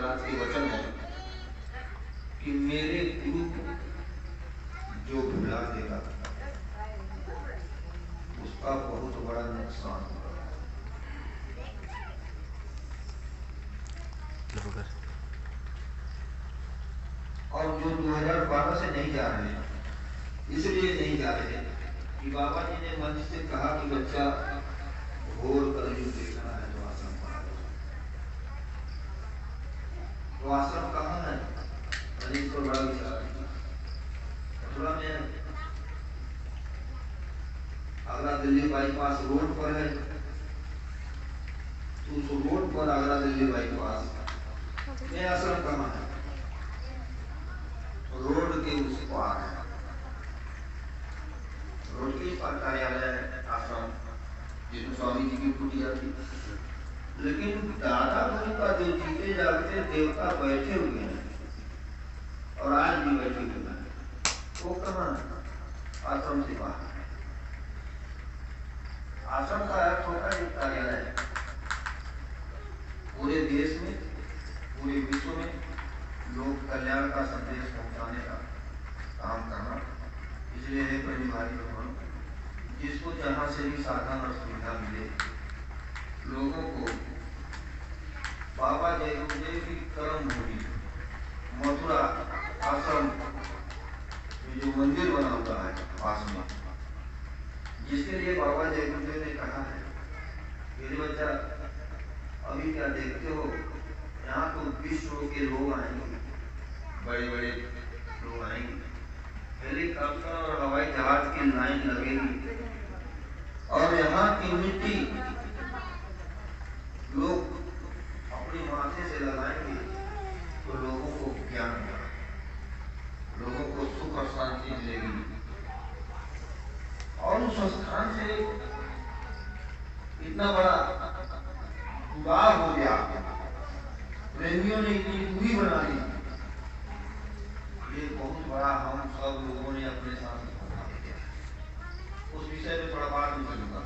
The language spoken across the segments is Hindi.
महाराज के वचन है कि मेरे गुरु को जो भुला देगा उसका बहुत बड़ा नुकसान होगा। और जो 2012 से नहीं जा रहे हैं, इसलिए नहीं जा रहे कि बाबा जी ने मंच से कहा कि बच्चा घोर कलयुग देखना है तो आश्रम पढ़ा दो। तो आश्रम कहाँ है? मैंने इसको बड़ा विचार किया। मथुरा में आगरा दिल्ली बाईपास रोड पर है, तो उस रोड पर आगरा दिल्ली बाईपास में आश्रम कहाँ है? रोड के उस पार है, रोड के पार कार्यालय आश्रम जिसमें स्वामी जी की कुटिया थी। लेकिन दादा गुरु का जो जीते जागते देवता बैठे हुए हैं और आज भी बैठे हुए हैं, वो कहाँ है? आश्रम से बाहर। आश्रम का अर्थ होता है एक कार्यालय। पूरे देश में, पूरे विश्व में लोक कल्याण का संदेश पहुंचाने का काम करना। इसलिए है प्रेमी भाई बहनों, जिसको जहां से भी साधन और सुविधा मिले, लोगों को बाबा जय गुरुदेव की कर्म भूमि मथुरा आश्रम में जो मंदिर बना हुआ है पास में, जिसके लिए बाबा जय गुरुदेव ने कहा है, मेरे बच्चा अभी क्या देखते हो, यहाँ तो विश्व के लोग आएंगे, बड़े बड़े लोग आएंगे, हेलीकॉप्टर और हवाई जहाज की लाइन लगेगी और यहाँ की मिट्टी लोग अपने माथे से लगाएंगे तो लोगों को ज्ञान मिलेगा, लोगों को सुख और शांति मिलेगी। और उस स्थान से इतना बड़ा जुड़ाव हो गया, प्रेमियों ने इतनी दूरी बना ली, ये बहुत बड़ा हम सब लोगों ने अपने साथ दिया। उस विषय में थोड़ा बात नहीं करूंगा।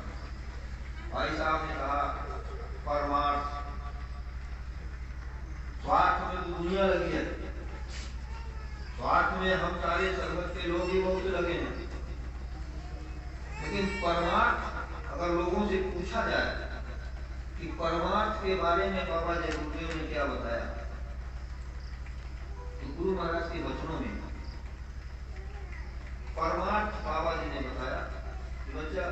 भाई साहब ने कहा परमार्थ, स्वार्थ में तो दुनिया लगी है, स्वार्थ में हम सारे संगत के लोग ही बहुत लगे हैं, लेकिन परमार्थ अगर लोगों से पूछा जाए कि परमार्थ के बारे में बाबा जय गुरुदेव ने क्या बताया, तो गुरु महाराज के वचनों में परमार्थ बाबा जी ने बताया कि बच्चा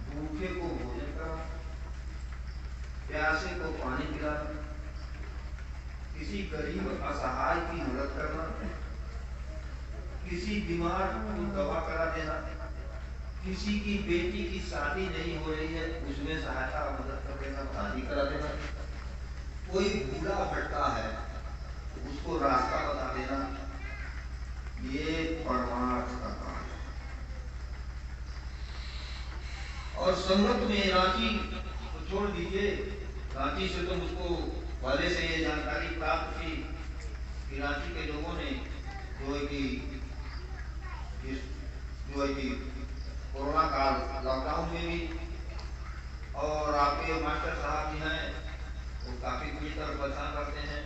भूखे को भोजन कराना, प्यासे को पानी पिलाना, किसी गरीब असहाय की मदद करना, किसी बीमार को दवा करा देना, किसी की बेटी की शादी नहीं हो रही है उसमें सहायता मदद कर देना, शादी करा देना, कोई भूला भटका है उसको रास्ता बता देना, ये परमार्थ का काम है। और संगत में रांची को छोड़ दीजिए, रांची से तो मुझको पहले से ये जानकारी प्राप्त थी कि रांची के लोगों ने जो है कि कोरोना काल लॉकडाउन में भी, और आपके मास्टर साहब भी हैं वो काफी पूरी तरह परेशान करते हैं,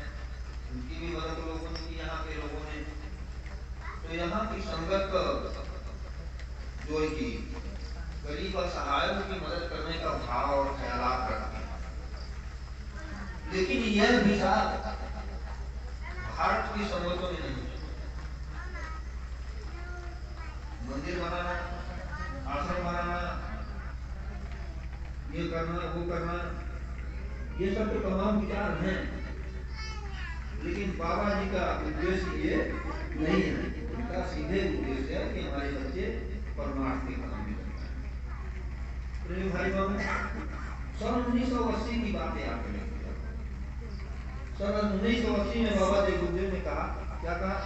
उनकी भी मदद लोगों ने की, यहाँ के लोगों ने। तो यहाँ की संगत जो है कि गरीब और सहायों की मदद करने का भाव और ख्यालात रखते हैं। लेकिन यह विचार भारत की संगतों में नहीं। मंदिर बनाना, आश्रम बनाना, ये करना वो करना, ये सब तो तमाम विचार हैं, लेकिन बाबा जी का उद्देश्य ये नहीं है। उनका सीधे उद्देश्य है कि हमारे बच्चे परमार्थ के काम में करते हैं। भाई बहन, सन 1980 की बातें आपने सन 1980 में बाबा जी गुरुदेव ने कहा, क्या कहा?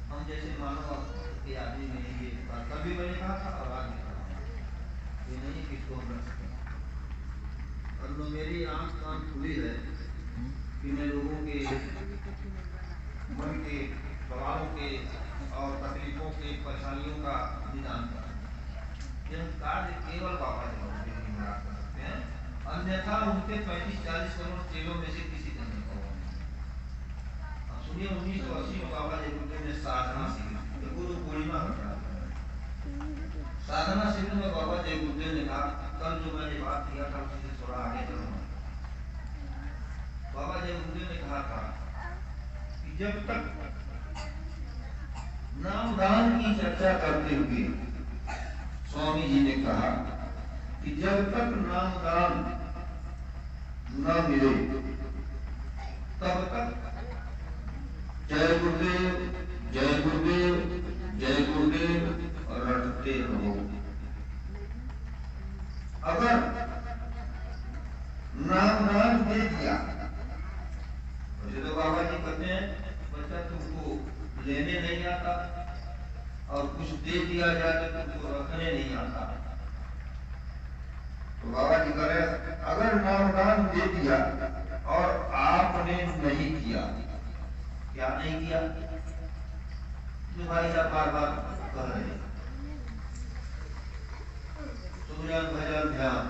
हम जैसे मानव कि आदमी नहीं, ये बात कभी मैंने कहा था और आज भी कहा ये नहीं कि इसको हम रख सकें। और न मेरी आंख कान खुली है कि मैं लोगों के मन के सवालों के और तकलीफों के परेशानियों का निदान करें। यह कार्य केवल बाबा जी महाराज कर सकते हैं, अन्यथा उनके 35-40 करोड़ चेलों में से किसी का नहीं होगा। सुनिए 1980 में बाबा जी ने साधना शिविर, गुरु पूर्णिमा का साधना शिविर में बाबा जी गुरुदेव ने कहा, कल जो मैंने बात किया था उससे थोड़ा आगे चलूंगा। बाबा जी गुरुदेव ने कहा था कि जब तक नामदान की चर्चा करते हुए स्वामी जी ने कहा कि जब तक नामदान न मिले तब तक जय गुरुदेव जय गुरुदेव जय गुरुदेव रटते रहो। अगर नामदान दे दिया, मुझे तो बाबा जी कहते हैं बच्चा तुमको लेने नहीं आता और कुछ दे दिया जाए तो तुमको रखने नहीं आता। तो बाबा जी कह रहे अगर नामदान दे दिया और आपने नहीं किया, क्या नहीं किया, जो भाई साहब बार बार कह रहे हैं सुमिरन भजन ध्यान,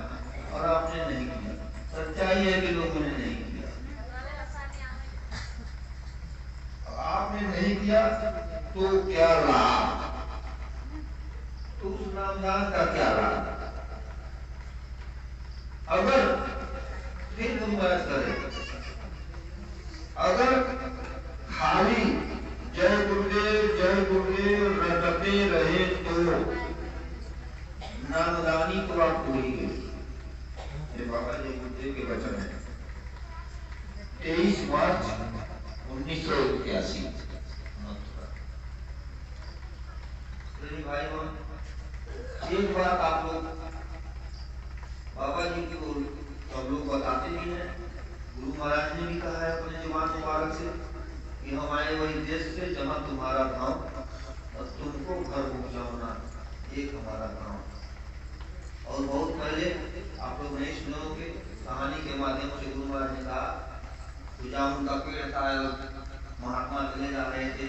और आपने नहीं किया। सच्चाई है कि लोगों ने नहीं किया। आपने नहीं किया तो क्या लाभ, तो उस नामदान का क्या लाभ। अगर फिर तुम बात करें, अगर खाली जय गुरुदेव रटते रहे तो नामदानी तो आप भूल गए। ये बाबा जी गुरुदेव के वचन है, 23 मार्च 1981। भाई बहन, एक बात आप लोग बाबा जी को सब लोग बताते भी हैं, गुरु महाराज ने भी कहा है अपने जुबान मुबारक से कि हम आए वही देश से जहाँ तुम्हारा गांव और तुमको घर पहुँचाना एक हमारा गांव। और बहुत पहले आप लोग नहीं सुनोगे, कहानी के माध्यम से गुरु महाराज ने कहा जामुन का पेड़ था, महात्मा चले जा रहे थे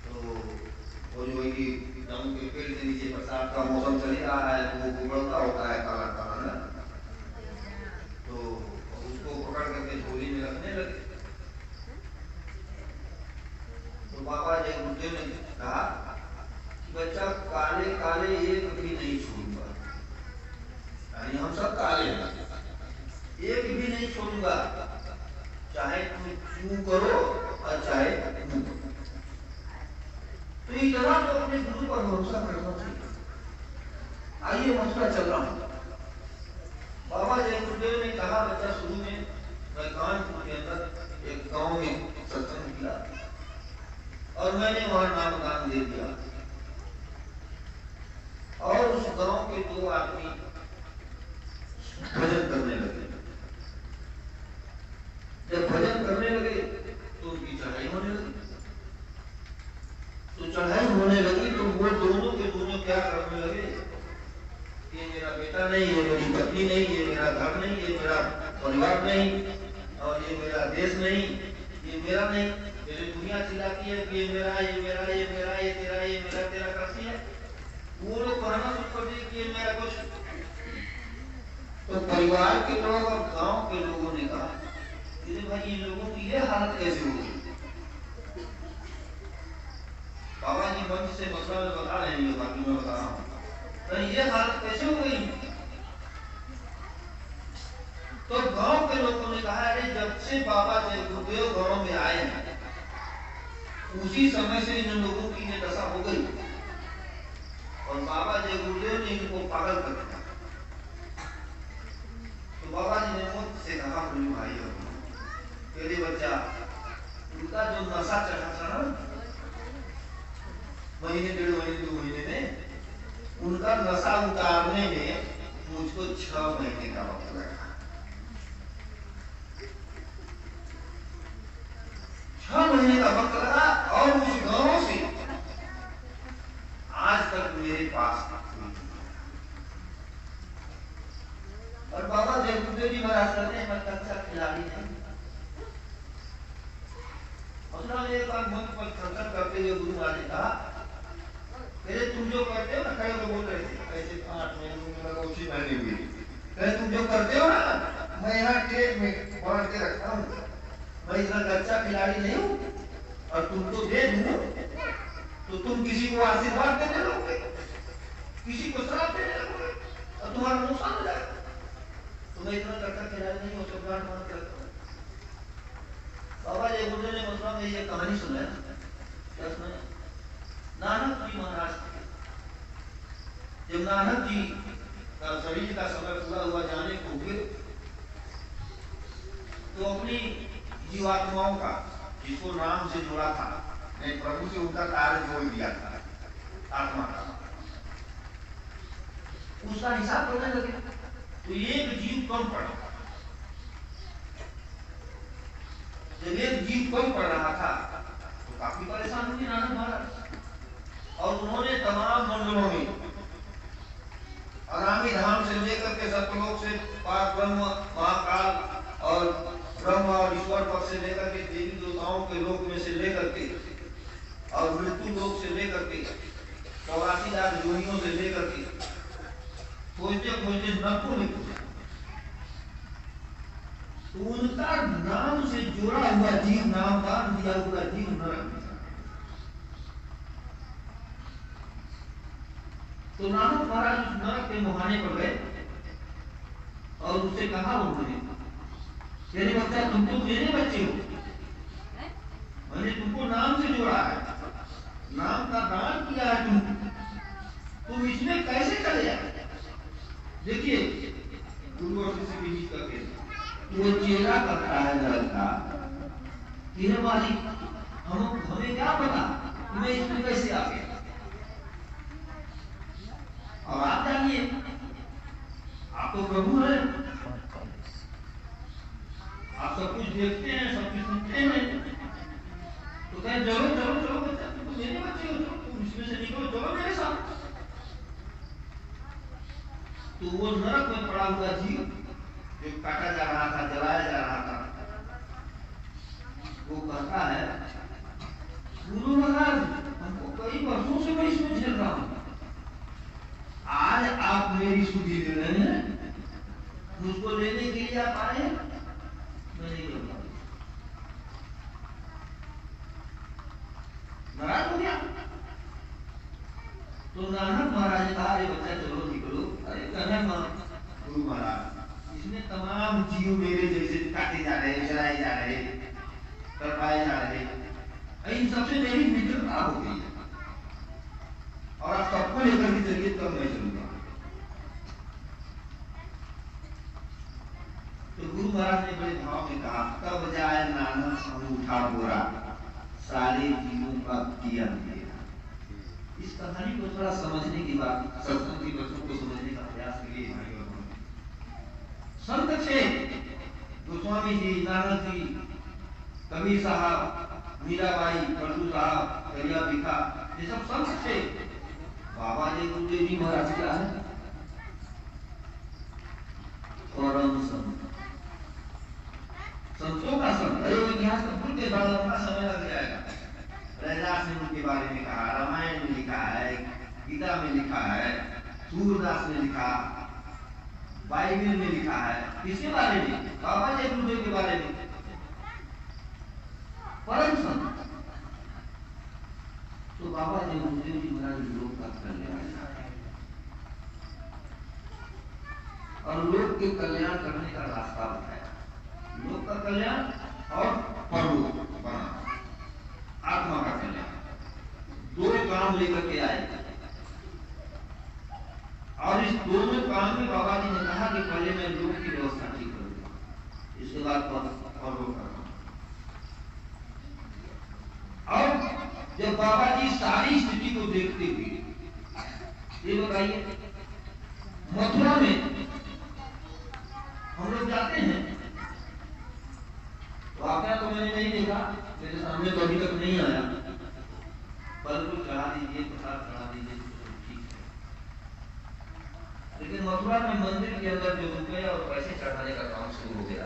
तो वो जो जामुन के पेड़ के नीचे बरसात का मौसम चल रहा है तो वो उबलता होता है काला काला ना, तो उसको पकड़ करके झोली में रखने लगे। तो बाबा जी गुरुदेव ने कहा कि बच्चा काले काले एक भी नहीं छोड़ूंगा, यानी हम सब काले हैं, एक भी नहीं छोड़ूंगा, चाहे तुम क्यों करो और चाहे तुम। तो इतना तो अपने गुरु पर भरोसा करना चाहिए। आइए मसला चल रहा हूं। बाबा जय गुरुदेव ने कहा बच्चा शुरू में मैं कानपुर के अंदर एक गांव में सत्संग किया और मैंने वहां नामदान दे दिया और उस गांव के 2 आदमी भजन करने लगे। जब भजन करने लगे तो उनकी चढ़ाई होने लगी। तो चढ़ाई होने लगी तो वो दोनों के दोनों क्या करने लगे, ये मेरा बेटा नहीं, ये मेरी पत्नी नहीं, ये मेरा घर नहीं, ये मेरा परिवार नहीं और ये मेरा देश नहीं, ये मेरा नहीं। मेरी दुनिया चिल्लाती है कि ये मेरा, ये मेरा, ये मेरा, ये तेरा, ये मेरा, तेरा करती है। वो लोग कहना शुरू कर दिए कि ये मेरा कुछ। तो परिवार के लोग और गांव के लोगों ने कहा भाई इन लोगों की ये हालत कैसे होगी। बाबा जी मंच से मसला बता रहे हैं, बाकी मैं बता रहा हूँ तो ये हालत कैसे हो गई। तो गांव के लोगों ने कहा अरे जब से बाबा जय गुरुदेव गांव में आए हैं उसी समय से इन लोगों की ये दशा हो गई और बाबा जय गुरुदेव ने इनको पागल कर दिया। तो बाबा जी ने मुझसे कहा भाई मेरे बच्चा उनका जो नशा चढ़ा था ना महीने 1.5 महीने 2 महीने में, उनका नशा उतारने में मुझको 6 महीने का वक्त लगा। 6 महीने का वक्त लगा और उस गांव से पास हुई। और बाबा जयगुरुदेव जी महाराज कहते हैं मैं कच्चा खिलाड़ी नहीं। मतलब एक बार मन पर संसद करते हुए गुरु महाराज ने कहा, कहते तुम जो करते हो ना, कई लोग बोल रहे थे ऐसे 5 महीने उसी महीने हुई, कहते तुम जो करते हो ना, मैं यहाँ टेट में बांध के रखता हूँ, मैं इतना कच्चा खिलाड़ी नहीं हूँ, और तुमको दे दूँ तो तुम किसी को आशीर्वाद देने लगोगे, किसी को श्राप देने लगोगे, और तुम्हारा नुकसान हो जाएगा। तो मैं इतना कच्चा खिलाड़ी नहीं हूँ, सब बात मान करता हूँ। बाबा जयगुरुदेव ने मतलब में ये कहानी सुनाया, क्या सुनाया? नानक जी महाराज, जब नानक जी का शरीर का समय पूरा हुआ जाने को हुए, तो अपनी जीवात्माओं का, जिसको नाम से जुड़ा था, नहीं प्रभु से उनका कार्य जोड़ दिया था, आत्मा का, उसका हिसाब करने लगे, तो एक जीव कम पड़ा। जब एक जीव कम पड़ रहा था तो काफी परेशान हुए नानक महाराज, और उन्होंने तमाम मंडलों में अनामी धाम से लेकर के सतलोक से पार ब्रह्म महाकाल और ब्रह्म और ईश्वर पद से लेकर के देवी देवताओं के लोक में से लेकर के और मृत्यु लोक से लेकर के 84,000 योनियों से लेकर के खोजते खोजते नरकों में पहुंचे। तो उनका नाम से जोड़ा हुआ जीव, नाम दान दिया हुआ जीव नरक में। तो नानक महाराज उस नरक के मुहाने पर गए और उससे कहा उन्होंने, मेरे बच्चा तुम तो मेरे बच्चे हो, मैंने तुमको नाम से जोड़ा है, नाम का दान किया है, तुम इसमें कैसे चले जाए? देखिए गुरु और शिष्य के बीच का केस, वो चेहरा करता है लड़का, यह मालिक हमें क्या पता मैं इसमें कैसे आ गया, और आप जानिए आप तो प्रभु हैं, आप सब कुछ देखते हैं, सब कुछ सुनते हैं, तो कहे चलो चलो चलो बच्चा, तुम मेरे बच्चे हो, तुम इसमें से निकलो, चलो मेरे साथ। तो वो नरक में पड़ा हुआ जीव जो काटा जा रहा था, जलाया जा रहा था, वो कहता है गुरु महाराज हमको कई वर्षों से मैं इसमें झेल रहा हूं, आज आप मेरी सुधि दे रहे हैं, मुझको लेने के लिए आप आए, मैं नहीं लूंगा। नाराज हो गया। तो नानक महाराज ने कहा, अरे बच्चा चलो निकलो, अरे कहना गुरु महाराज इसमें तमाम जीव मेरे जैसे काटे जा रहे, जलाए जा रहे, तरपाए जा रहे, इन सबसे मेरी मित्रता हो गई है, और आप सबको लेकर के चलिए तब मैं चलूंगा। तो गुरु महाराज ने बड़े भाव में कहा, कब जाए नानक अंगूठा बोरा, सारे जीवों का किया दिया। इस कहानी को थोड़ा समझने की बात, सत्संग की बच्चों को समझने का प्रयास करिए। संत थे गोस्वामी जी, नानक जी, कबीर साहब, मीराबाई, पल्लू साहब, दरिया बिखा, ये सब संत थे। बाबा जयगुरुदेव जी महाराज क्या है? परम संत, संतों का संत। अरे इतिहास को भूल के बड़ा लंबा समय लग जाएगा। रैदास ने उनके बारे में कहा, रामायण में लिखा है, गीता में लिखा है, सूरदास ने लिखा, बाइबल में लिखा है, किसके बारे में? बाबा जयगुरुदेव के बारे में। परम संत। तो बाबा जयगुरुदेव जी महाराज लोक का कल्याण और लोक के कल्याण करने का रास्ता बताया, लोक का कल्याण और परलोक बना, आत्मा का कल्याण, दो काम लेकर के आए। और इस दोनों काम में बाबा जी ने कहा कि पहले मैं लोक की व्यवस्था ठीक करूंगा, इसके बाद परलोक करूंगा। और जब बाबा जी सारी स्थिति को देखते हुए, ये बताइए मथुरा में हम लोग जाते हैं, वाकया तो मैंने नहीं देखा, मेरे सामने तो अभी तक नहीं आया, पर कुछ चढ़ा दीजिए, प्रसाद चढ़ा दीजिए, ठीक है। लेकिन मथुरा में मंदिर के अंदर जो रुपये और पैसे चढ़ाने का काम शुरू हो गया,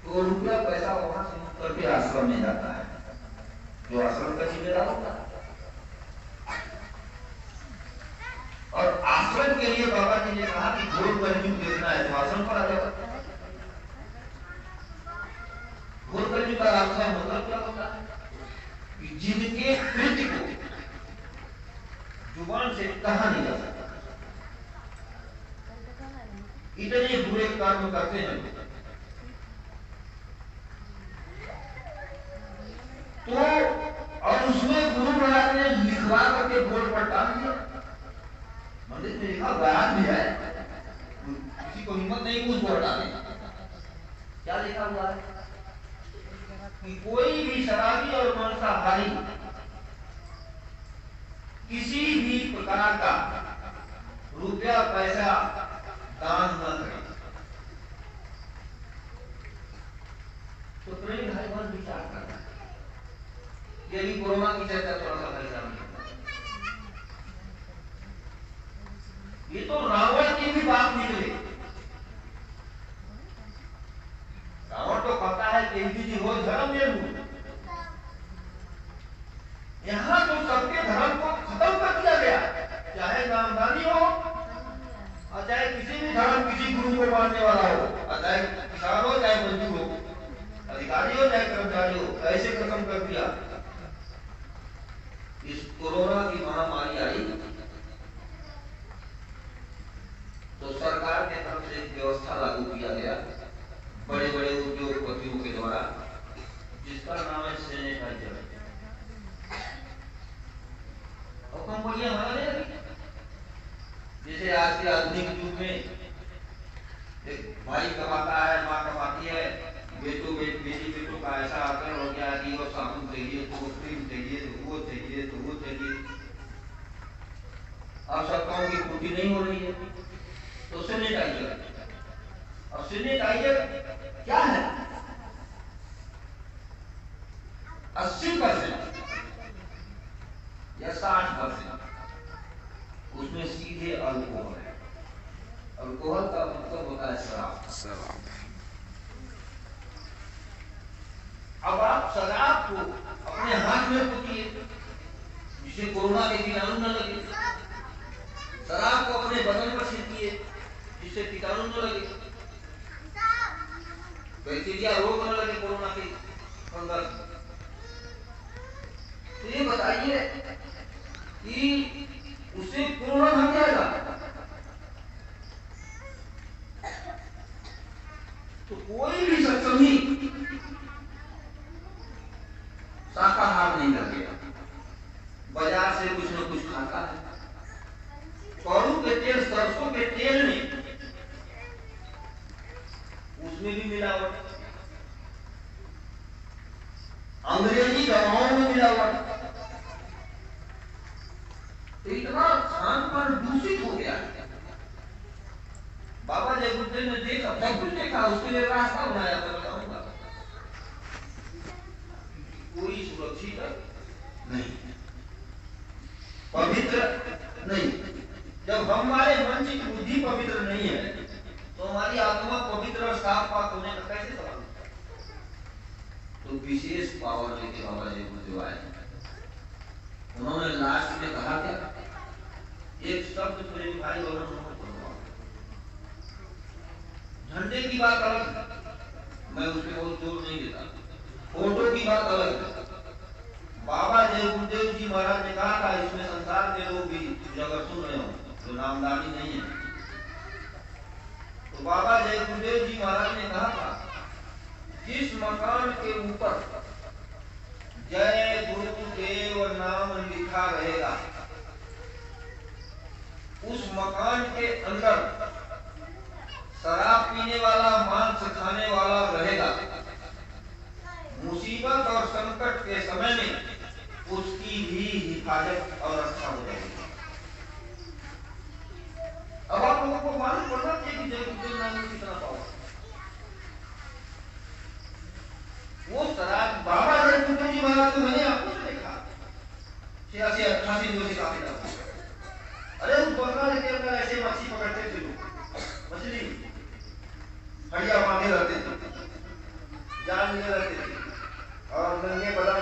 तो रुपया पैसा वहां से करके आश्रम में जाता है, जो आश्रम का जिम्मेदार होता है। और आश्रम के लिए बाबा जी ने कहा कि घोर कलयुग देखना है तो आश्रम पर आ जाओ। घोर कलयुग का रास्ता मतलब क्या होता है कि जिनके कृत्य को जुबान से कहा नहीं जा सकता, इतने बुरे कर्म करते हैं, तो और उसमें गुरु महाराज ने लिखवा करके बोर्ड पर टांग दिया। मंदिर में लिखा बयान भी है, किसी को हिम्मत नहीं कुछ बोर्ड डाले। क्या लिखा हुआ है कि कोई भी शराबी और मांसाहारी किसी भी प्रकार का रुपया पैसा दान न करे। तो प्रेम भाई बहुत विचार करना है। ये भी कोरोना की चर्चा थोड़ा सा भाई सामने, ये तो रावण की भी बात निकले। रावण तो कहता है कि जी हो धर्म ले लूं, यहां तो सबके धर्म को खत्म कर दिया गया, चाहे नामदानी हो और चाहे किसी भी धर्म किसी गुरु को मानने वाला हो, और चाहे किसान हो चाहे मजदूर हो, अधिकारी हो चाहे कर्मचारी हो, ऐसे खत्म कर दिया। इस कोरोना की महामारी आई तो सरकार के तरफ से एक व्यवस्था लागू किया गया बड़े बड़े उद्योगपतियों के द्वारा, जिसका नाम है सैनिटाइजर। और कंपनियां हमारे जैसे आज के आधुनिक युग में एक भाई कमाता है, माँ कमाती है, बेटी बेटों का ऐसा आकलन हो गया कि वो साबुन चाहिए तो वो क्रीम चाहिए तो वो चाहिए तो वो चाहिए। आवश्यकताओं की पूर्ति नहीं हो रही है तो सैनिटाइजर। और सैनिटाइजर क्या है? 80% या 60% उसमें सीधे अल्कोहल है। अल्कोहल का मतलब होता है शराब। अब आप शराब को अपने हाथ में पकड़िए जिससे कोरोना के कीटाणु न लगे, शराब को अपने बदन पर छिड़किए जिससे कीटाणु न लगे, बैक्टीरिया रोग न लगे कोरोना के अंदर। तो ये बताइए कि उससे कोरोना भाग जाएगा? तो कोई भी सत्संगी शाकाहार नहीं लगेगा, बाजार से कुछ न कुछ खाता है। कड़ू के तेल, सरसों के तेल में उसमें भी मिलावट, अंग्रेजी दवाओं में मिलावट, तो इतना खान पान दूषित हो गया। बाबा जय बुद्धदेव ने देखा, सब कुछ देखा, उसके लिए रास्ता बनाया था, बताऊंगा। कोई सुरक्षित नहीं, पवित्र नहीं। जब हमारे मन की बुद्धि पवित्र नहीं है तो हमारी आत्मा पवित्र और साफ पाक होने का कैसे सवाल? तो विशेष पावर लेके बाबा जी बुद्धदेव आए। उन्होंने लास्ट में कहा क्या? एक शब्द प्रेम भाई और झंडे की बात अलग है, मैं उस पर बहुत जोर नहीं देता। फोटो की बात अलग है। बाबा जय गुरुदेव जी महाराज ने कहा था, इसमें संसार के लोग भी अगर सुन रहे हो तो नामदानी नहीं है। तो बाबा जय गुरुदेव जी महाराज ने कहा था, जिस मकान के ऊपर जय गुरुदेव नाम लिखा रहेगा उस मकान के अंदर शराब पीने वाला, मांस खाने वाला रहेगा। मुसीबत और संकट के समय में उसकी भी हिफाजत और रक्षा हो जाएगी। अब आप लोगों को मालूम पड़ना चाहिए कि जय गुरुदेव नाम में कितना पावर। वो शराब बाबा जय गुरुदेव जी महाराज को मैंने आपको देखा 86-88 में काफी। अरे समझ के अपना ऐसे मछली पकड़ते थे लोग, मछली हड़िया बांधे रहते थे, जाल लिए रहते थे, और नंगे बदन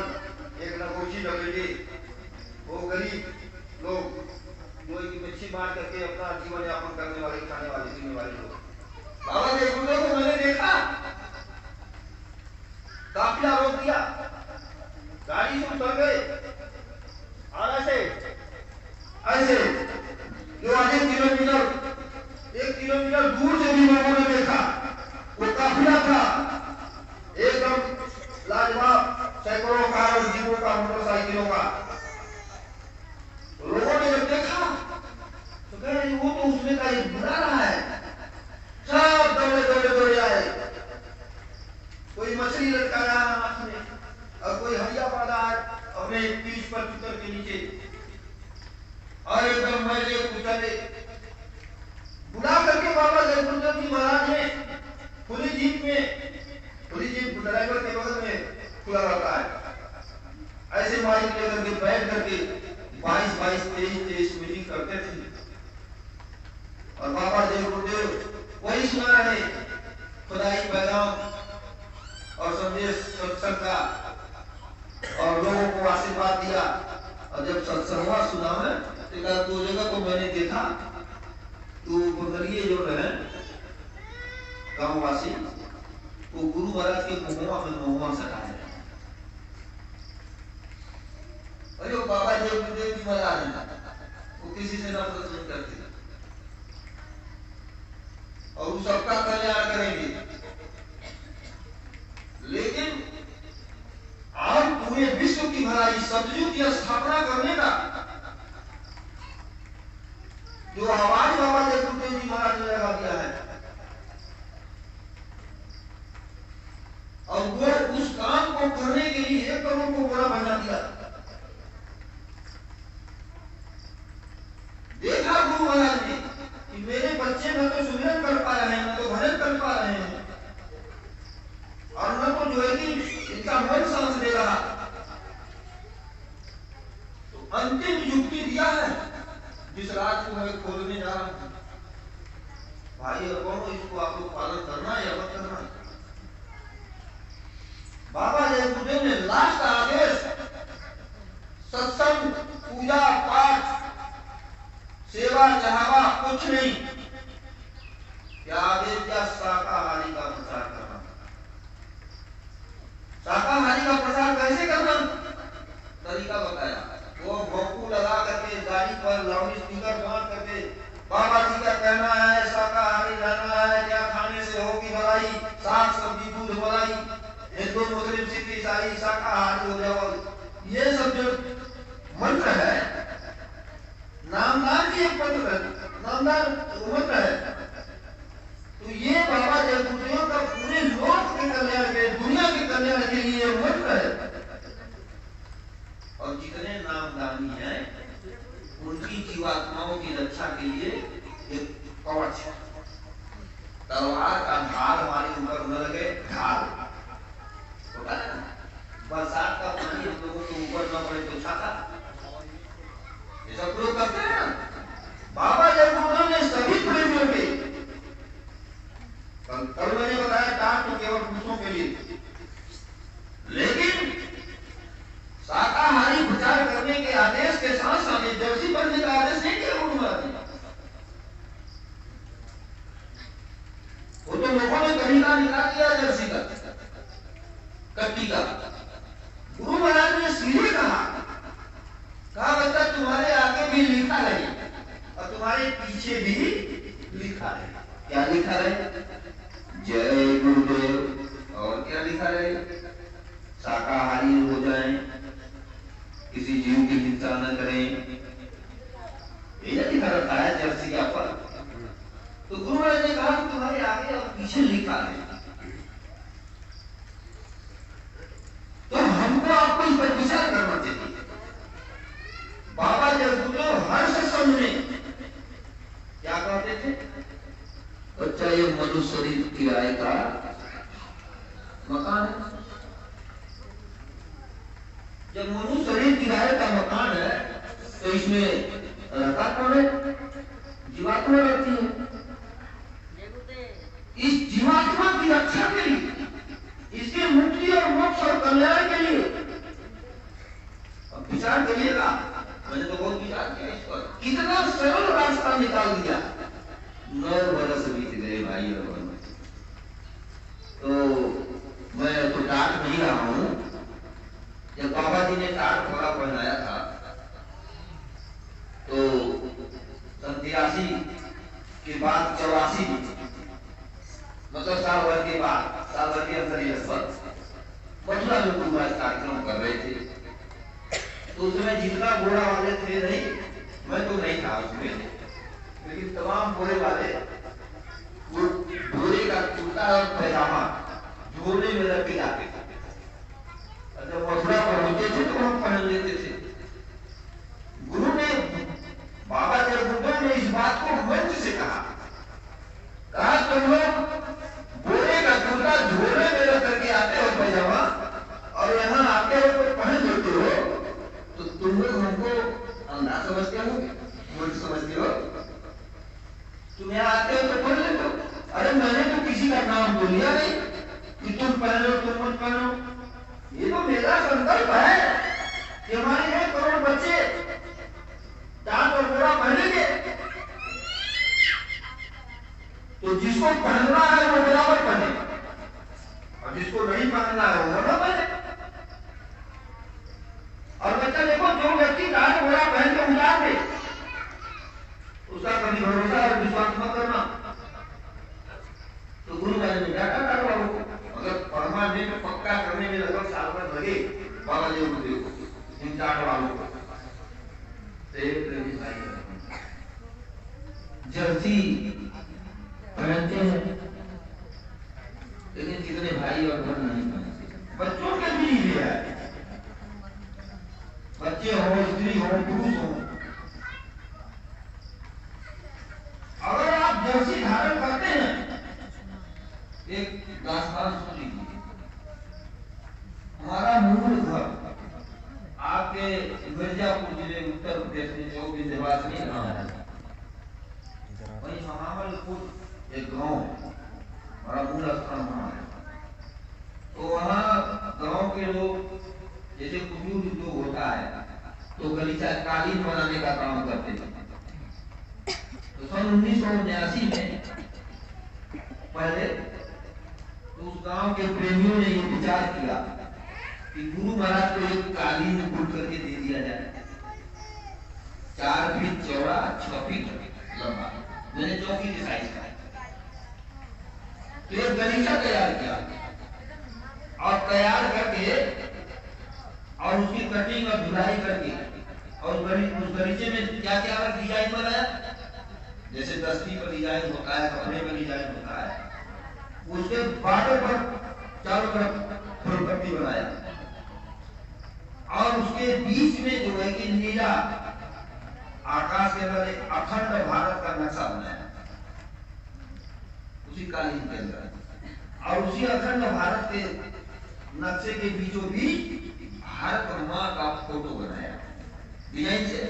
एक नगोची लपेटे वो गरीब लोग जो की मच्छी मार करके अपना जीवन यापन करने वाले, खाने वाले, पीने वाले लोग। बाबा जय गुरुदेव को मैंने देखा, काफिला रोक दिया, गाड़ी से उतर गए और ऐसे जो 1 किलोमीटर दूर से भी लोगों ने देखा वो काफिला था एकदम लाजवाब, सैकड़ों कार और जीवों का, मोटरसाइकिलों का। लोगों ने जब देखा तो कह रहे वो तो उसमें का एक बुला रहा है, सब दौड़े आए, कोई मछली लटका रहा है हाथ में और कोई हरिया बांधा है अपने पीठ पर कुतर के नीचे, और एकदम मैले कुचले बुला करके बाबा जय गुरुदेव जी महाराज ने खुली जीप ड्राइवर के बगल में खुला रहता है, ऐसे माइक लेकर के बैठ करके 22-23 मीटिंग करते थे, और बाबा जय गुरुदेव वही सुना रहे खुदाई पैगाम और संदेश सत्संग का, और लोगों को आशीर्वाद दिया। और जब सत्संग सुना है तो 2 जगह को मैंने देखा, तो बंगलिए जो रहे गांववासी वो गुरु महाराज के महुआ सटाए, अरे वो बाबा जय गुरुदेव जी महाराज वो किसी से नफरत नहीं करते और वो सबका कल्याण करेंगे। लेकिन आज पूरे विश्व की भलाई, सतयुग की स्थापना करने का जो आवाज बाबा जय गुरुदेव जी महाराज ने लगा दिया है, और वो उस काम को करने के लिए 1 करोड़ को बड़ा बना दिया। देखा गुरु महाराज ने कि मेरे बच्चे न तो सुमिरन कर पा रहे हैं, न तो भजन कर पा रहे हैं, और न तो जो है कि इनका मन सांस दे रहा, तो अंतिम युक्ति दिया है जिस राज को हमें खोलने जा रहा हूं। भाई और बहनों, इसको आप लोग पालन करना या मत करना। बाबा जय गुरुदेव ने लास्ट आदेश सत्संग, पूजा पाठ, सेवा चढ़ावा कुछ नहीं, क्या आदेश दिया? शाकाहारी का प्रचार करना। शाकाहारी का प्रचार कैसे करना तरीका बताया। वो भोंकू लगा करके गाड़ी पर लाउड स्पीकर बांध करके बाबा जी का कहना है शाकाहारी रहना है, क्या खाने से होगी भलाई, साग सब्जी दूध मलाई, हिंदू मुस्लिम सिख ईसाई शाकाहारी हो जाओ। ये सब जो मंत्र है, नामदार की एक नामदार मंत्र है, तो ये बाबा जय गुरुदेव का पूरे लोक के कल्याण के, दुनिया के कल्याण के लिए मंत्र है। और जितने नामदानी हैं उनकी जीवात्माओं की रक्षा के लिए एक कवच है। तलवार का ढाल हमारे ऊपर न लगे, ढाल बरसात का पानी हम लोगों के ऊपर न पड़े तो छाता, ये सब लोग करते हैं ना। बाबा जय गुरुदेव ने सभी प्रेमियों के, कल मैंने बताया डांट तो केवल पुरुषों के लिए, लेकिन शाकाहारी प्रचार करने के आदेश के साथ साथ जर्सी बनने का आदेश नहीं किया गुरु महाराज ने। वो तो लोगों ने कहीं का निकाल दिया जर्सी का, कट्टी का। गुरु महाराज ने सीधे कहा बच्चा तुम्हारे आगे भी लिखा रहे और तुम्हारे पीछे भी लिखा रहे। क्या लिखा रहे? जय गुरुदेव। और क्या लिखा रहे? शाकाहारी हो जाएं, किसी जीव की हिंसा न करें, ये लिखा रहता है जर्सी के ऊपर। तो गुरु महाराज ने कहा कि तुम्हारे आगे और पीछे लिखा है, तो हमको आपको इस पर विचार करना चाहिए। बाबा जय गुरुदेव हर सत्संग में क्या कहते थे? बच्चा ये मनुष्य शरीर किराए का मकान है। जब मनुष्य शरीर किराए का मकान है तो इसमें रहता कौन है? जीवात्मा रहती है। इस जीवात्मा की रक्षा के लिए, इसके मुक्ति और मोक्ष और कल्याण के लिए अब विचार करिएगा। मैंने तो बहुत विचार किया इस पर, कितना सरल रास्ता निकाल दिया। 9 वर्ष बीत गए भाई और बहनों। तो मैं तो डांट नहीं रहा हूं। जब बाबा जी ने टाट घोड़ा पहनाया था तो 83 के बाद 84 मतलब साल भर के बाद, साल भर के अंदर लगभग मथुरा में पूरा कार्यक्रम कर रहे थे। तो उसमें जितना घोड़ा वाले थे नहीं, मैं तो नहीं था उसमें, लेकिन तमाम घोड़े वाले वो घोड़े का कुर्ता और पैजामा झोले में रख के जाते थे। जब मथुरा पहुंचे थे तो हम पहन लेते थे। गुरु ने, बाबा जगदम्बा ने इस बात को मंच से कहा तुम लोग घोड़े का कुर्ता झोले में रख करके आते हो पैजामा, और यहाँ आते हो तो पहन लेते हो, तो तुम लोग हमको अंधा समझते हो, मूर्ख समझते हो। तुम यहाँ आते हो तो पहन लेते हो। अरे मैंने तो किसी का नाम तो लिया नहीं कि तुम पहनो तुम मत पहनो। ये तो मेरा संकल्प है कि हमारे 1 करोड़ बच्चे टाट और घोड़ा पहनेंगे। तो जिसको पहनना है वो बराबर पहने, और जिसको नहीं पहनना है वो ना पहने। और बच्चा देखो, जो व्यक्ति टाट घोड़ा पहन के उतार दे, उसका कभी भरोसा और विश्वास मत करना। तो गुरु महाराज ने डाटा टाट वालों को, अगर परमानेंट में पक्का करने में लगभग साल भर लगे बाबा जी को, इन टाट वालों को जर्सी पहनते हैं, लेकिन कितने भाई और बहन नहीं पहनते। बच्चों के भी है, बच्चे हो, स्त्री हो, पुरुष हो, अगर आप जर्सी धारण करते हैं, एक दास्तान सुन लीजिए। हमारा मूल घर आपके मिर्जापुर जिले उत्तर प्रदेश में जो विंध्यवासिनी गांव है, वही महामलपुर एक गांव, हमारा मूल स्थान वहां है। तो वहां गांव के लोग जैसे बुजुर्ग जो होता है तो गलीचा कालीन बनाने का काम करते थे। तो सन 1989 में पहले तो उस गांव के प्रेमियों ने ये विचार किया कि गुरु महाराज को एक कालीन बुन करके दे दिया जाए, 4 फीट चौड़ा, 6 फीट लंबा, मैंने चौकी के साइज का। तो एक गलीचा तैयार किया और तैयार करके और उसकी कटिंग और धुलाई करके, और उस गलीचे में क्या क्या डिजाइन बनाया, जैसे दस्ती पर डिजाइन होता है, कपड़े पर डिजाइन होता है, उसके बाटों पर चारों तरफ फूलपट्टी बनाया, और उसके बीच में जो है कि नीला आकाश के अंदर एक अखंड भारत का नक्शा बनाया उसी कालीन के अंदर, और उसी अखंड भारत के नक्शे के बीचों बीच भारत माँ का फोटो बनाया डिजाइन से,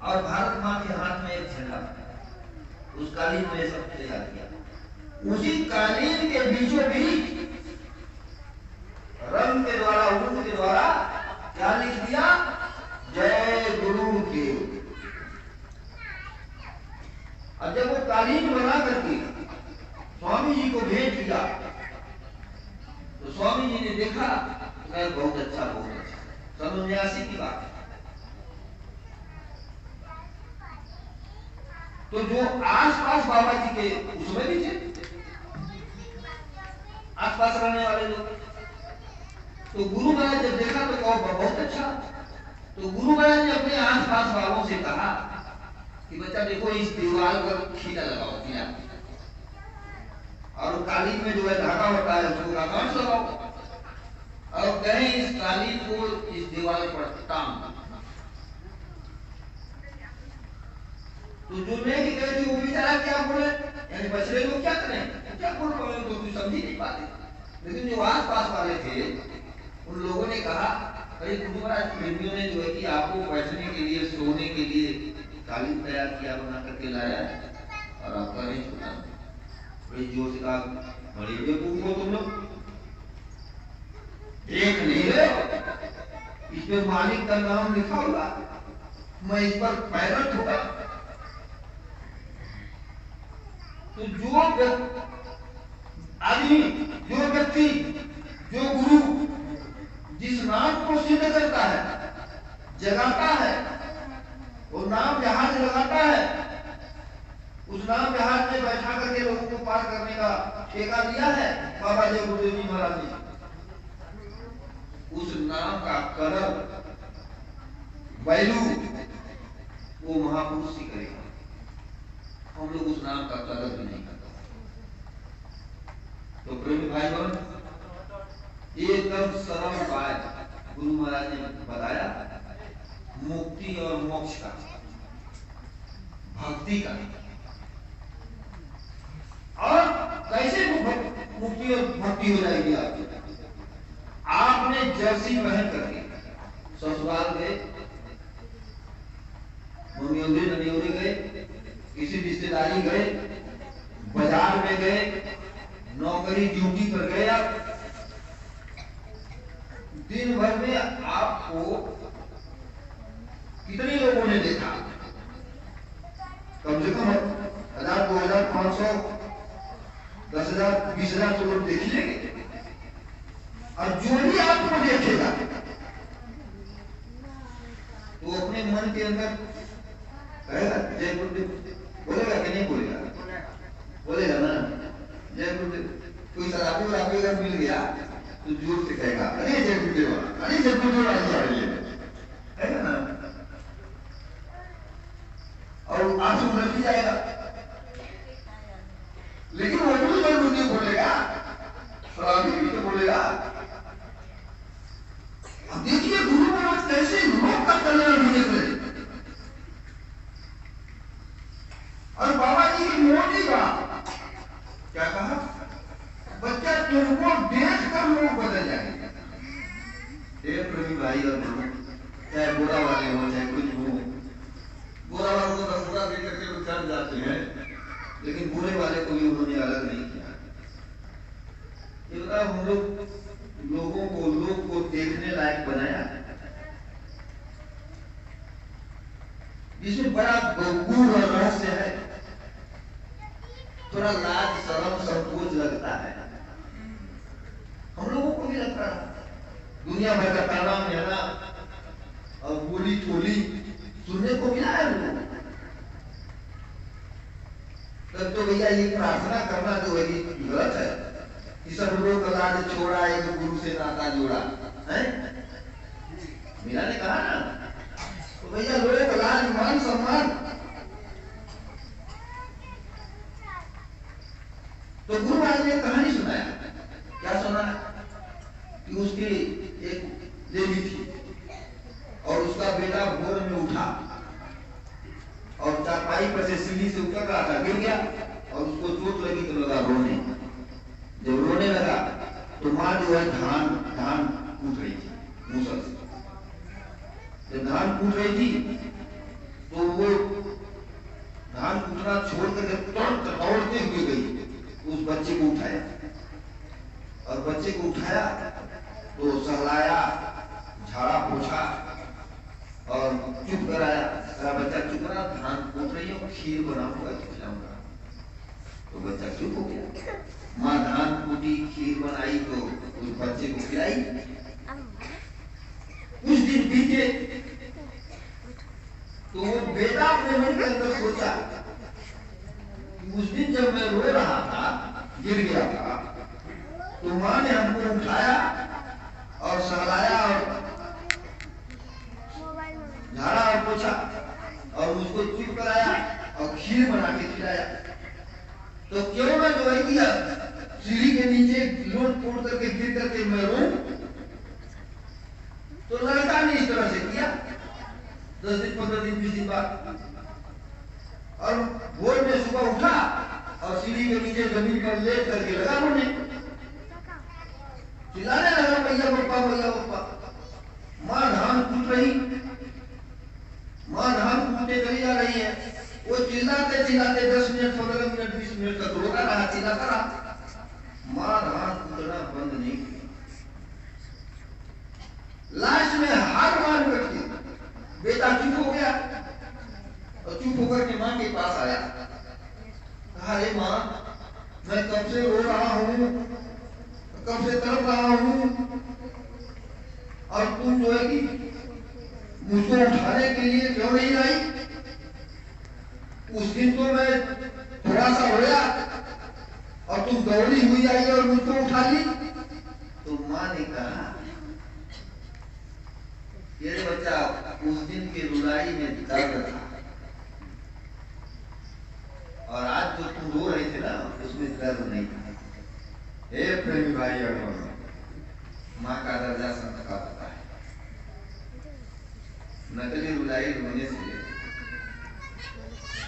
और भारत माँ के हाथ में एक झंडा, उस कालीन में सब तैयार किया। उसी कालीन के बीचों बीच रंग के द्वारा, ऊन के द्वारा क्या लिख दिया, जय गुरुदेव। और जब वो कालीन बना करके स्वामी जी को भेज दिया तो स्वामी जी ने देखा, बहुत अच्छा, बहुत अच्छा। सन 79 की बात है। तो जो आसपास बाबा जी के उसमें भी थे, आसपास रहने वाले लोग, तो गुरु महाराज जब देखा तो कहो बहुत अच्छा। तो गुरु महाराज ने अपने आसपास वालों से कहा कि बच्चा देखो, इस दीवार पर खीला लगाओ, खीला, और कालीन में जो है धागा होता है उसको रागांश लगाओ, और कहें इस कालीन को इस दीवार पर टांग। तो जो नहीं कहे वो बेचारा क्या बोले, यानी बछड़े लोग क्या करें, क्या बोल रहे तो कुछ समझ नहीं पाते। लेकिन जो आस पास वाले थे उन लोगों ने कहा, अरे गुरु महाराज प्रेमियों ने जो है कि आपको बैठने के लिए, सोने के लिए कालीन तैयार किया, बना करके लाया और आपका नहीं छूटा। बड़ी जोर से कहा, बड़ी बेवकूफ हो तुम लोग, देख नहीं रहे इसमें मालिक का नाम लिखा हुआ, मैं इस पर पैरट होगा। तो जो आदमी, जो व्यक्ति, जो गुरु जिस नाम को सिद्ध करता है, जगाता है, वो नाम जहाज लगाता है, उस नाम जहाज में बैठा करके लोगों को पार करने का ठेका दिया है बाबा जय गुरुदेव जी महाराज ने। उस नाम का कदर वैल्यू वो महापुरुष ही करेगा। हम लोग उस नाम का कदर भी नहीं करते। तो प्रेमी भाई बहन, एकदम सरल बात गुरु महाराज ने बताया, मुक्ति और मोक्ष का, भक्ति का। और कैसे मुक्ति और भक्ति हो जाएगी आपकी? आपने जर्सी पहन करके ससुराल गए, मम्मी ननियोरे गए, किसी रिश्तेदारी गए, बाजार में गए, नौकरी ड्यूटी पर गए, आप दिन भर में आपको कितने लोगों ने देखा? कम से कम 1000, 2000, 500, 10,000, 20,000 तो लोग देख लेंगे। और जो भी आपको देखेगा तो अपने मन के अंदर कहेगा जय गुरुदेव, बोलेगा कि नहीं बोलेगा? बोलेगा ना, जय गुरुदेव। कोई शराबी वराबी अगर मिल गया तो जोर से कहेगा, अरे जय गुरुदेव, अरे जय गुरुदेव आई जा रही है ना। और आंसू उलट जाएगा, लेकिन वो भी जय गुरुदेव बोलेगा, शराबी भी तो बोलेगा। अब देखिए गुरु महाराज कैसे लोग का कल्याण होने लगे। और बाबा जी की मोटी बात क्या कहा? बच्चा तुमको देख कर लोग बदल जाएंगे। प्रेमी भाई और बहनों, चाहे बुरा वाले हो चाहे कुछ हो, बुरा वालों को तो बुरा देख करके लोग चढ़ जाते हैं, लेकिन बुरे वाले को भी उन्होंने अलग नहीं किया। ये बता, हम लोगों को लोग को देखने लायक बनाया, इसमें बड़ा गूढ़ और रहस्य है। थोड़ा लाज शर्म संकोच लगता है, हम लोगों को भी लगता है। दुनिया भर का ताना मेहना और बोली टोली सुनने को मिला है लोगों को। तब तो भैया ये प्रार्थना करना जो है गलत है कि सब लोग लाज छोड़ा, एक गुरु से नाता जोड़ा है। मीरा ने कहा ना, तो भैया लोग लाज मान सम्मान। तो गुरु महाराज ने कहानी सुनाया। क्या सुना? कि उसकी एक देवी थी और उसका बेटा भोर में उठा और चारपाई पर से सीढ़ी से उतर रहा था, गिर गया और उसको चोट लगी तो लगा रोने। जब रोने लगा तो माँ जो है धान कूट रही थी मूसल से। जब धान कूट रही थी तो वो धान कूटना छोड़ करके तुरंत दौड़ते हुए गई, उस बच्चे को उठाया और बच्चे को उठाया तो सहलाया, झाड़ा पोछा और चुप कराया। बच्चा चुप रहा, धान कूट रही है, खीर बनाऊंगा खिलाऊंगा। तो बच्चा चुप हो गया। माँ धान कूटी, खीर बनाई तो उस बच्चे को खिलाई। कुछ दिन बीते तो वो बेटा अपने मन के अंदर सोचा कि उस दिन जब मैं रो रहा था, गिर गया था, तो माँ ने हमको उठाया और सहलाया और झाड़ा और पोछा और मुझको चुप कराया और खीर बना के खिलाया। तो क्यों मैं जो है किया सीढ़ी के नीचे लोट तोड़ करके गिर करके मैं रो? तो लड़का ने इस तरह से किया 10 दिन 15 दिन 20 दिन बाद। और भोर में सुबह उठा और सीढ़ी के नीचे जमीन पर लेट करके लगा रोने, चिल्लाने लगा भैया पप्पा भैया पप्पा। माँ धान कूट रही, माँ धान कूटते चली जा रही है। वो चिल्लाते चिल्लाते 10 मिनट 15 मिनट 20 मिनट तक रोता रहा, चिल्लाता रहा, मां हाथ उतना बंद नहीं किया। लास्ट में हार मान बैठी, बेटा चुप हो गया और चुप होकर के मां के पास आया, कहा अरे मां मैं कब से रो रहा हूं, कब से तड़प रहा हूं, और तुम जो है कि मुझको उठाने के लिए क्यों नहीं आई? उस दिन तो मैं थोड़ा सा रोया और तुम दौड़ी हुई आई और मुझको उठा ली। तो मां ने कहा ये बच्चा उस दिन की रुलाई में दर्द था, और आज जो तुम रो रहे थे ना उसमें दर्द नहीं था। हे प्रेमी भाई और मां का दर्जा संत का होता है। नकली रुलाई रोने से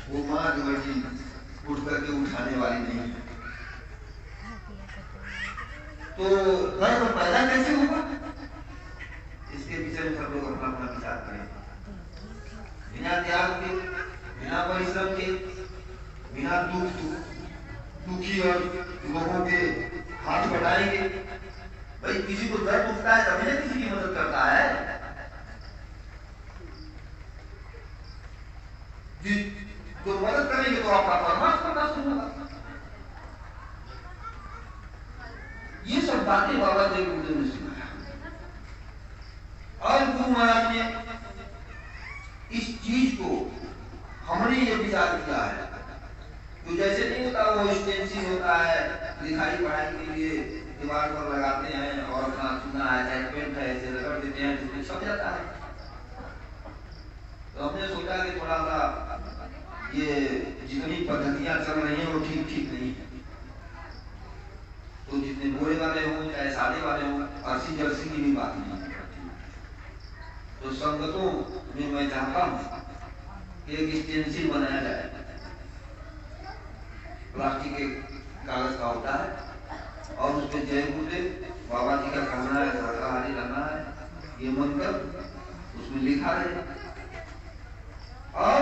वो मां जो है उठ करके उठाने वाली नहीं है। तो दर्द पैदा कैसे होगा, इसके पीछे में सब लोग अपना अपना विचार करें। बिना त्याग के, बिना परिश्रम के, बिना दुखी और लोगों के हाथ बढ़ाएंगे। भाई किसी को दर्द उठता है तभी ना किसी की मदद करता है। जो मदद करेंगे तो आपका परमार्थ करना शुरू होगा। ये सब बातें बाबा देव गुरुदेव ने सिखाया, और गुरु महाराज ने इस चीज को हमने ये विचार किया है। तो जैसे नहीं होता वो स्टेंसिल होता है, लिखाई पढ़ाई के लिए दीवार पर लगाते हैं और अपना चुना है, अटैचमेंट है, ऐसे रगड़ देते हैं जिसमें सब जाता है। तो हमने सोचा कि थोड़ा सा ये जितनी पद्धतियां चल रही हैं वो ठीक नहीं है। तो जितने बोरे वाले हों चाहे सादे वाले हों, अर्सी जर्सी की भी बात नहीं है। तो संगतों में मैं चाहता हूं कि एक स्टेंसिल बनाया जाए, प्लास्टिक के कागज का होता है, और उस पर जय गुरुदेव बाबा जी का कहना है, शाकाहारी रहना है, ये मंत्र उसमें लिखा रहे, और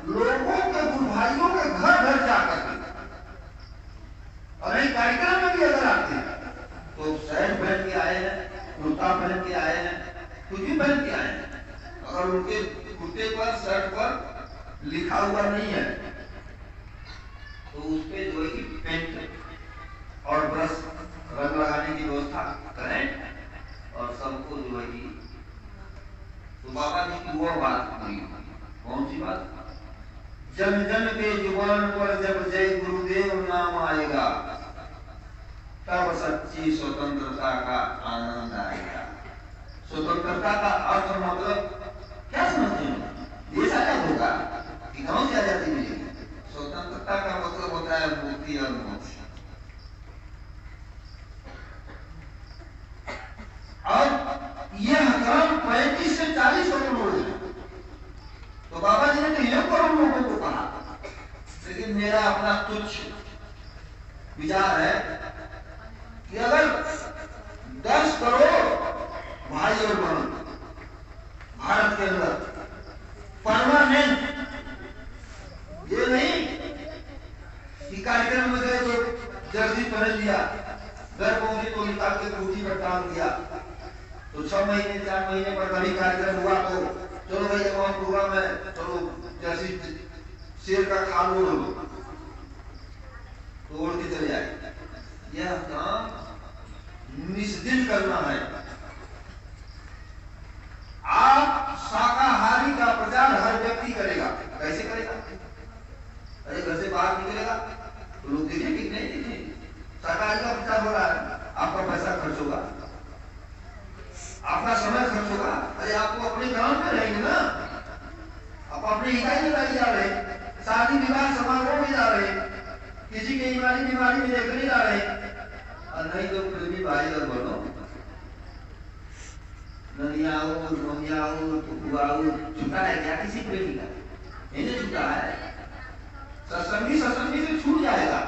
लोगों के गुरु भाइयों के घर घर जाकर के, और एक कार्यक्रम में भी अगर आते हैं तो शर्ट पहन के आए हैं, कुर्ता पहन के आए हैं, कुछ भी पहन के आए हैं, अगर उनके कुर्ते पर शर्ट पर लिखा हुआ नहीं है तो उस पे जो है कि पेंट और ब्रश रंग लगाने की व्यवस्था करें, और सबको जो है कि तो बाबा जी की वो बात हुई, कौन सी बात? जन जन के जुबान पर जब जय गुरुदेव नाम आएगा तब सच्ची स्वतंत्रता का आनंद आएगा। स्वतंत्रता का अर्थ मतलब क्या समझते हैं? देश आजाद होगा कि गांव से आजादी मिलेगी? स्वतंत्रता का मतलब होता है मुक्ति और मोक्ष। और यह काम 35 से 40 करोड़ लोग हैं। तो बाबा जी ने तो 1 करोड़ लोगों को कहा, लेकिन मेरा अपना तुच्छ विचार है कि अगर 10 करोड़ भाई और बहन भारत के अंदर परमानेंट, ये नहीं कि कार्यक्रम में गए तो जर्सी पहन लिया, घर पहुंचे तो निकाल के कुर्सी पर टांग दिया, तो 6 महीने 4 महीने पर कभी कार्यक्रम हुआ तो चलो भाई वहां प्रोग्राम है, चलो जर्सी शेर का खाल ओढ़ लो, तो ओढ़ के चले जाए। यह काम निष्दिन करना है। आप शाकाहारी का प्रचार हर व्यक्ति करेगा, कैसे करेगा? अरे घर से बाहर निकलेगा तो लोग देखें कि नहीं देखें, शाकाहारी का प्रचार हो रहा है, आपका पैसा खर्च होगा, आपका समय खर्च होगा। अरे आपको अपने गांव में रहेंगे ना, आप अपने इकाई में नहीं जा रहे, शादी विवाह समारोह में जा रहे, किसी के बीमारी में देखने जा रहे, और नहीं तो प्रेमी भाई और बनो ननियाओ ननियाओ बुआओ, छूटा है क्या किसी प्रेमी का? नहीं छूटा है। सत्संगी से छूट जाएगा,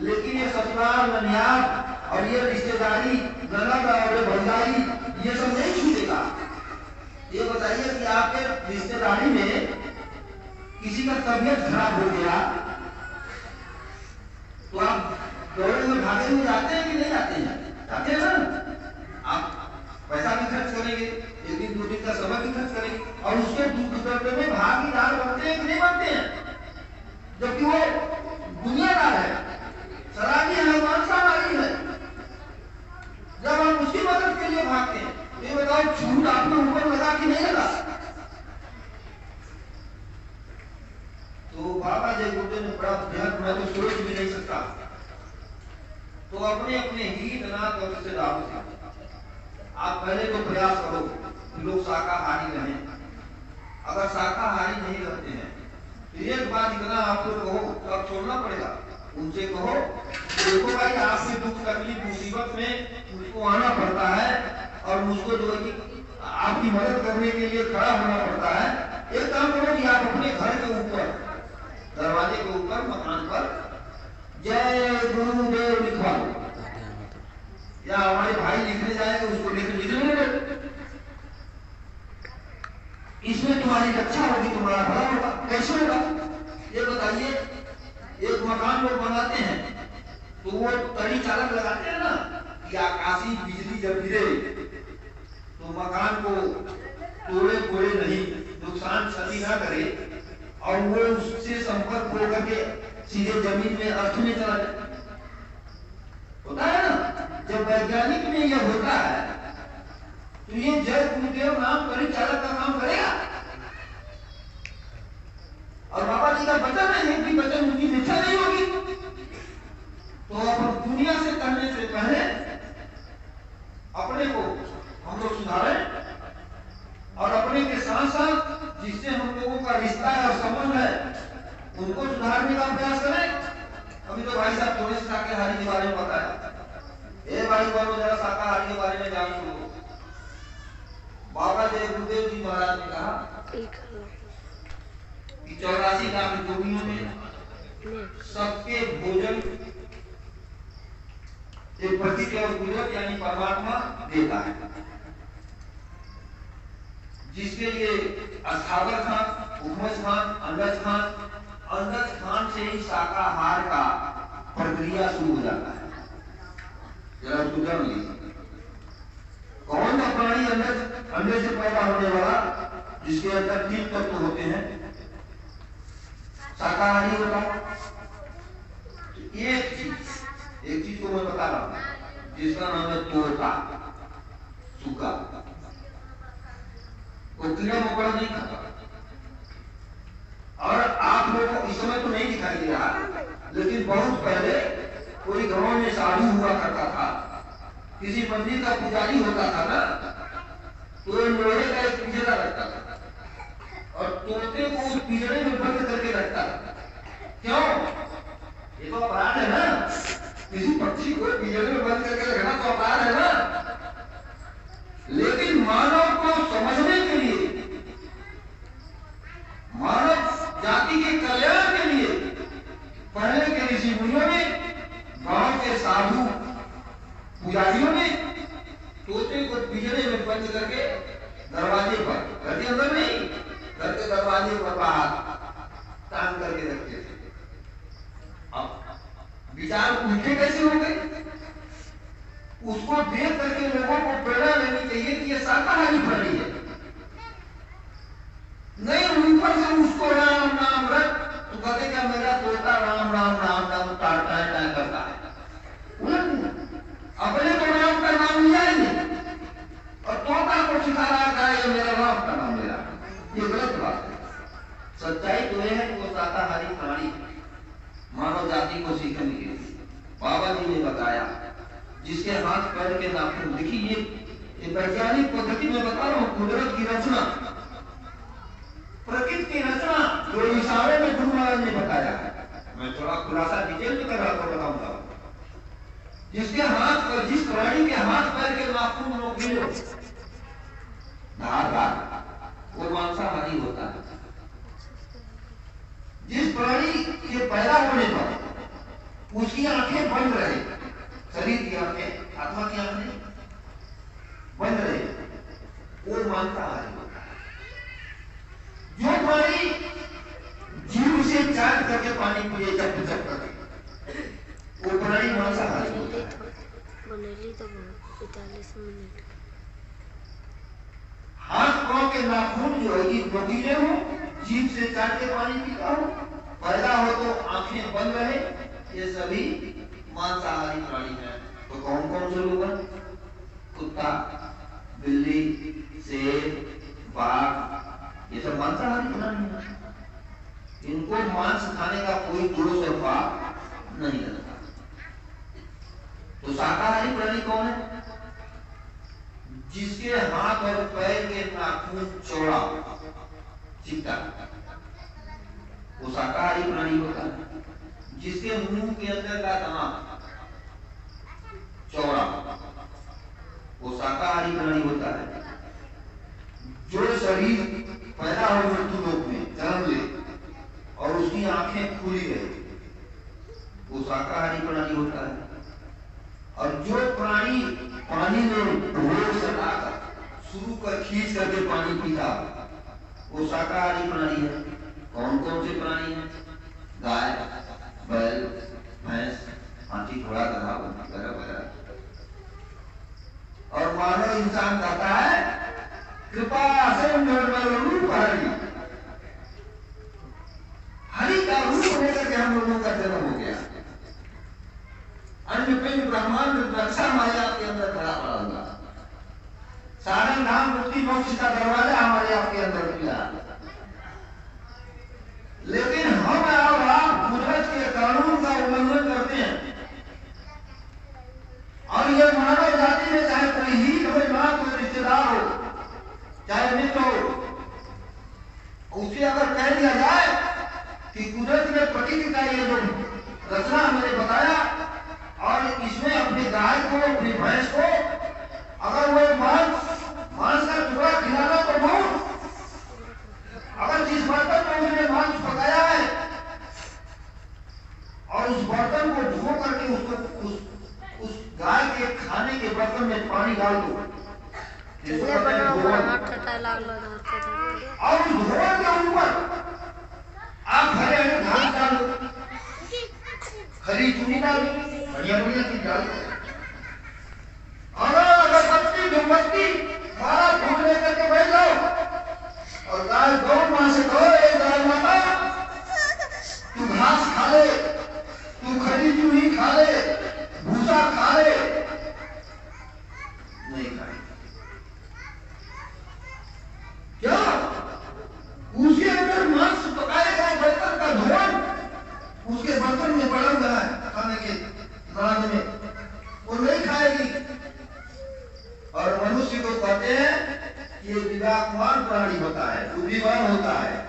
लेकिन ये ससुराल ननियाल और ये रिश्तेदारी ननद और भंडारी ये सब नहीं छूटेगा। ये बताइए कि आपके रिश्तेदारी में किसी का तबियत खराब हो गया तो आप दौड़े हुए भागे हुए जाते हैं कि नहीं जाते हैं? जाते हैं ना। आप पैसा भी खर्च करेंगे, एक दिन दो दिन का समय भी खर्च करेंगे, और उसके दुख दर्द में भागीदार बनते हैं कि नहीं बनते हैं? जबकि वो दुनियादार है, शराबी है, मांसाहारी है। जब हम उसकी मदद के लिए भागते हैं, ये बताओ छूट आपने ऊपर लगा कि नहीं लगा? तो बाबा जय गुरुदेव ने बड़ा ध्यान, मैं तो सोच भी नहीं सकता। तो अपने अपने हित नाथ और रिश्तेदारों से आप पहले तो प्रयास करो कि लोग शाकाहारी रहें। अगर शाकाहारी नहीं रहते हैं तो एक बात इतना आपको कहो, तो अब छोड़ना पड़ेगा। उनसे कहो देखो भाई, आपके दुख तकलीफ मुसीबत में मुझको आना पड़ता है और मुझको जो है कि आपकी मदद करने के लिए खड़ा होना पड़ता है। एक काम करो कि आप अपने घर के ऊपर, दरवाजे के ऊपर, मकान पर जय गुरुदेव लिखवा दो, या हमारे भाई लिखने जाएंगे उसको लिख लीजिए। इसमें तुम्हारी रक्षा होगी, तुम्हारा भला होगा। कैसे होगा ये बताइए? एक मकान लोग बनाते हैं तो वो तड़ी चालक लगाते हैं ना कि आकाशीय बिजली जब गिरे तो मकान को तोड़े फोड़े नहीं, नुकसान क्षति ना करे, और वो उससे संपर्क होकर के सीधे जमीन में अर्थ में चला जाए। होता है ना, जब वैज्ञानिक में यह होता है तो ये जय गुरुदेव नाम तड़ी चालक का काम करेगा। और बाबा जी का वचन है कि वचन उनकी मिथ्या नहीं होगी। तो अब दुनिया से करने से पहले अपने को हम लोग सुधारें, और अपने के साथ साथ जिससे हम लोगों का रिश्ता है और संबंध है उनको सुधारने का प्रयास करें। अभी तो भाई साहब थोड़े शाकाहारी के बारे में बताया, ए भाई बनो जरा शाकाहारी के बारे में जान लो। बाबा जय गुरुदेव जी महाराज ने कहा कि 84 लाख योगियों में सबके भोजन एक प्रतीक और गुरु यानी परमात्मा देता है। जिसके लिए अस्थावर खान, उपमज खान, अंडज खान, अंडज खान से ही शाकाहार का प्रक्रिया शुरू हो जाता है। जरा उसको जान लीजिए, कौन सा प्राणी अंडे से पैदा होने वाला जिसके अंदर 3 तत्व होते हैं, शाकाहारी होता है। एक चीज को मैं बता रहा हूं जिसका नाम है तोता, सूखा। वो कीड़ा मकोड़ा नहीं खाता। और आप लोगों को इस समय तो नहीं दिखाई दे रहा, लेकिन बहुत पहले कोई गांव में साधु हुआ करता था, किसी मंदिर का पुजारी होता था ना, तो लोहे का एक पिंजरा रखता था और तोते को उस पिंजरे में बंद करके रखता था। क्यों? ये तो अपराध है ना, किसी पक्षी को पिंजरे में बंद करके रखना तो अपराध है ना। लेकिन मानव को समझने के लिए, मानव जाति के कल्याण के लिए पहले के ऋषि मुनियों ने, गांव के साधु पुजारियों ने तोते को पिंजरे में बंद करके दरवाजे पर, घर के अंदर नहीं, घर के दरवाजे पर बाहर टांग करके रखते थे। अब विचार उल्टे कैसे हो गए? उसको देख करके लोगों को प्रेरणा लेनी चाहिए कि ये शाकाहारी प्राणी है। नहीं, ऊपर से उसको राम नाम रख, तो कहते क्या मेरा तोता राम राम राम नाम टाटा करता है। अपने को राम का नाम लिया ही नहीं और तोता को सिखा रहा है ये मेरा राम का नाम ले रहा है। ये गलत बात है। सच्चाई तो यह है कि वो शाकाहारी प्राणी मानव जाति को सीखने के लिए बाबा जी ने बताया, जिसके हाथ पैर के नाखून। देखिए ये वैज्ञानिक पद्धति में बता रहा हूं, कुदरत की रचना, प्रकृति की रचना जो इशारे में गुरु महाराज ने बताया है। मैं थोड़ा खुलासा डिटेल में कर रहा था, बताऊंगा। जिसके हाथ पर, जिस प्राणी के हाथ पैर के नाखून नोकीले धारदार, वो मांसाहारी होता है। जिस प्राणी के पैदा होने पर उसकी आंखें बंद रहे, शरीर की आंखें, आत्मा की आंखें बंद रहे, वो मांसाहारी होता है। जो प्राणी हाथ पांव के नाखून जो है ये नुकीले हो, जीभ से चाट के पानी पीता हो, पैदा हो तो आंखें बंद रहे, ये सभी मांसाहारी प्राणी हैं। तो कौन कौन से लोग हैं? कुत्ता, बिल्ली, शेर, बाघ, ये सब मांसाहारी प्राणी हैं। इनको मांस खाने का कोई दोष और पाप नहीं लगता। तो शाकाहारी प्राणी कौन है? जिसके हाथ और पैर के नाखून चौड़ा, चिकटा, वो शाकाहारी प्राणी होता है। जिसके मुंह के अंदर का दांत चौड़ा, वो शाकाहारी प्राणी होता है। जो शरीर पैदा हो मृत्यु लोक में जन्म ले और उसकी आंखें खुली रहे, वो शाकाहारी प्राणी होता है। और जो प्राणी पानी में ढोल सटाकर शुरू कर खींच करके पानी पीता, वो शाकाहारी प्राणी है। कौन कौन से प्राणी हैं? गाय, बैल, भैंस, हाथी, घोड़ा, गधा वगैरह वगैरह। और मानव इंसान कहता है कृपा से हरि का रूप होकर के हम लोगों का जन्म हो गया। अन्य पिंड ब्रह्मांड रक्षा हमारे आपके अंदर खड़ा पड़ा हुआ। साधन धाम मुक्ति मोक्ष का दरवाजा हमारे आपके अंदर खुला। लेकिन हम और आप कुदरत के कानून का उल्लंघन करते हैं। और ये मानव जाति में चाहे कोई ही कोई मां कोई रिश्तेदार हो, चाहे मित्र हो, उसे अगर कह दिया जाए कि कुदरत में प्रकृति का ये जो रचना हमने बताया और इसमें अपने गाय को अपनी भैंस को अगर वो मांस का टुकड़ा खिलाना तो बहुत, अगर जिस बर्तन में उसने मांस पकाया है और उस बर्तन को धो करके उसको उस गाय के खाने के बर्तन में पानी डाल दो और उस धोवन के ऊपर आप हरे हरे घास डाल दो, खरी चूनी डाल दो, बढ़िया बढ़िया चीज डाल दो, अगरबत्ती धूमबत्ती सारा फूल लेकर के बैठ जाओ और गाय गौ मां से कहो एक गाय माता तू घास खा ले, तू खरी चूनी खा ले, भूसा खा ले, नहीं खाएगी। क्या उसके अंदर मांस पकाए गए बर्तन का धोवन उसके बर्तन में पड़ा हुआ है खाने के नाद में, वो नहीं खाएगी। और मनुष्य को कहते हैं कि ये विवेकवान प्राणी होता है, बुद्धिमान होता है।